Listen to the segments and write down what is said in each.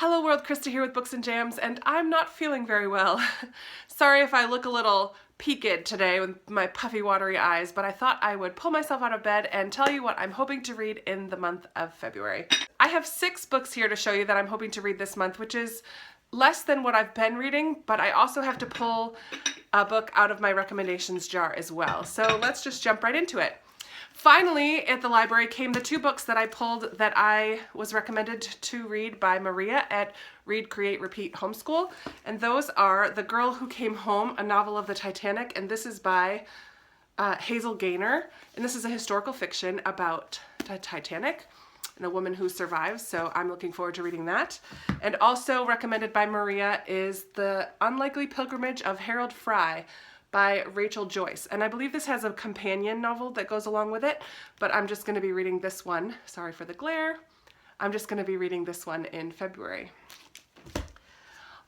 Hello world, Krista here with Books and Jams, and I'm not feeling very well. Sorry if I look a little peaked today with my puffy watery eyes, but I thought I would pull myself out of bed and tell you what I'm hoping to read in the month of February. I have 6 books here to show you that I'm hoping to read this month, which is less than what I've been reading, but I also have to pull a book out of my recommendations jar as well. So let's just jump right into it. Finally, at the library came the 2 books that I pulled that I was recommended to read by Maria at Read, Create, Repeat Homeschool. And those are The Girl Who Came Home, a novel of the Titanic, and this is by Hazel Gaynor. And this is a historical fiction about the Titanic and a woman who survives, so I'm looking forward to reading that. And also recommended by Maria is The Unlikely Pilgrimage of Harold Fry by Rachel Joyce. And I believe this has a companion novel that goes along with it, but I'm just going to be reading this one. Sorry for the glare. I'm just going to be reading this one in February.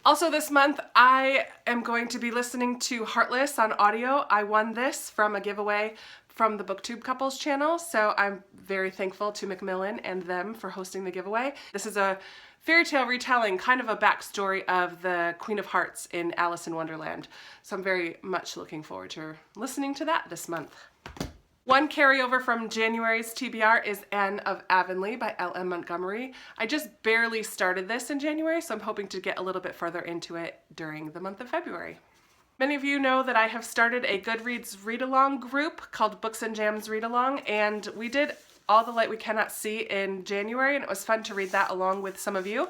Also this month, I am going to be listening to Heartless on audio. I won this from a giveaway from the Booktube Couple's channel, so I'm very thankful to Macmillan and them for hosting the giveaway. This is a fairy tale retelling, kind of a backstory of the Queen of Hearts in Alice in Wonderland. So I'm very much looking forward to listening to that this month. One carryover from January's TBR is Anne of Avonlea by L.M. Montgomery. I just barely started this in January, so I'm hoping to get a little bit further into it during the month of February. Many of you know that I have started a Goodreads read-along group called Books and Jams Read-Along, and we did All the Light We Cannot See in January, and it was fun to read that along with some of you.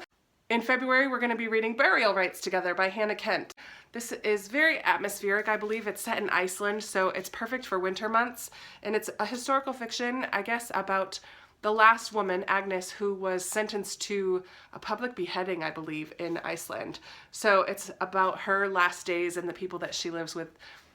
In February, we're going to be reading Burial Rites together by Hannah Kent. This is very atmospheric. I believe it's set in Iceland, so it's perfect for winter months, and it's a historical fiction, I guess, about the last woman, Agnes, who was sentenced to a public beheading, I believe, in Iceland. So it's about her last days and the people that she lives with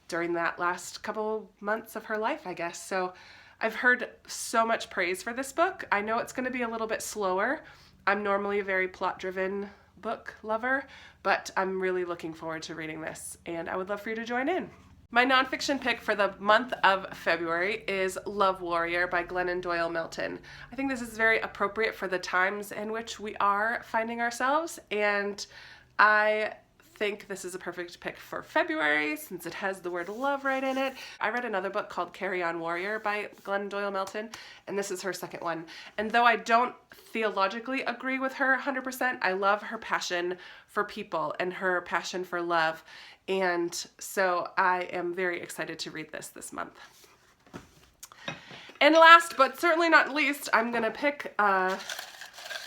during that last couple months of her life, I guess. So I've heard so much praise for this book. I know it's going to be a little bit slower. I'm normally a very plot-driven book lover, but I'm really looking forward to reading this, and I would love for you to join in. My nonfiction pick for the month of February is Love Warrior by Glennon Doyle Milton. I think this is very appropriate for the times in which we are finding ourselves, and I think this is a perfect pick for February since it has the word love right in it. I read another book called Carry On Warrior by Glennon Doyle Milton, and this is her second one. And though I don't theologically agree with her 100%, I love her passion for people and her passion for love. And so I am very excited to read this month. And last but certainly not least, I'm gonna pick a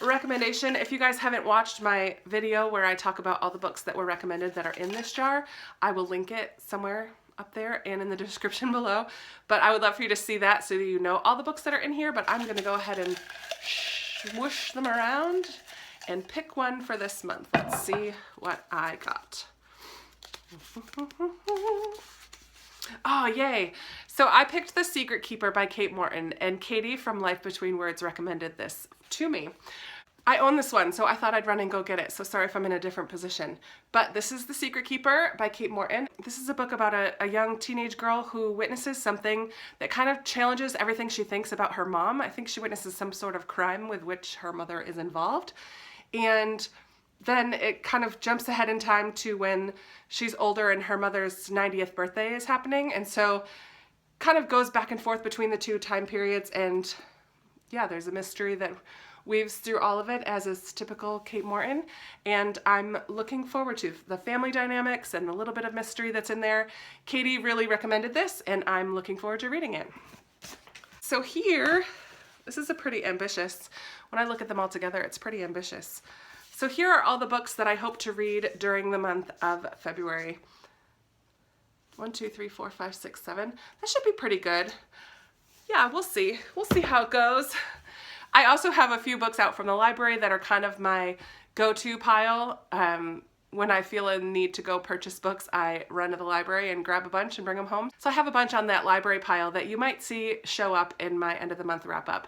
recommendation. If you guys haven't watched my video where I talk about all the books that were recommended that are in this jar, I will link it somewhere up there and in the description below. But I would love for you to see that so that you know all the books that are in here, but I'm gonna go ahead and swoosh them around and pick one for this month. Let's see what I got. Oh, yay. So I picked The Secret Keeper by Kate Morton, and Katie from Life Between Words recommended this to me. I own this one, so I thought I'd run and go get it, so sorry if I'm in a different position. But this is The Secret Keeper by Kate Morton. This is a book about a young teenage girl who witnesses something that kind of challenges everything she thinks about her mom. I think she witnesses some sort of crime with which her mother is involved. And then it kind of jumps ahead in time to when she's older and her mother's 90th birthday is happening. And so kind of goes back and forth between the 2 time periods. And yeah, there's a mystery that weaves through all of it, as is typical Kate Morton. And I'm looking forward to the family dynamics and the little bit of mystery that's in there. Katie really recommended this, and I'm looking forward to reading it. So here, this is a pretty ambitious, when I look at them all together, it's pretty ambitious. So here are all the books that I hope to read during the month of February. 1, 2, 3, 4, 5, 6, 7. That should be pretty good. Yeah, we'll see. We'll see how it goes. I also have a few books out from the library that are kind of my go-to pile. When I feel a need to go purchase books, I run to the library and grab a bunch and bring them home. So I have a bunch on that library pile that you might see show up in my end of the month wrap up.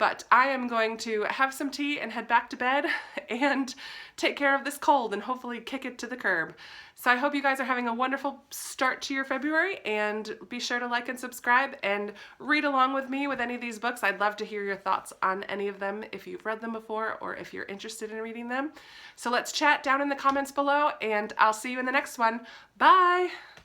but I am going to have some tea and head back to bed and take care of this cold and hopefully kick it to the curb. So I hope you guys are having a wonderful start to your February, and be sure to like and subscribe and read along with me with any of these books. I'd love to hear your thoughts on any of them if you've read them before or if you're interested in reading them. So let's chat down in the comments below, and I'll see you in the next one. Bye!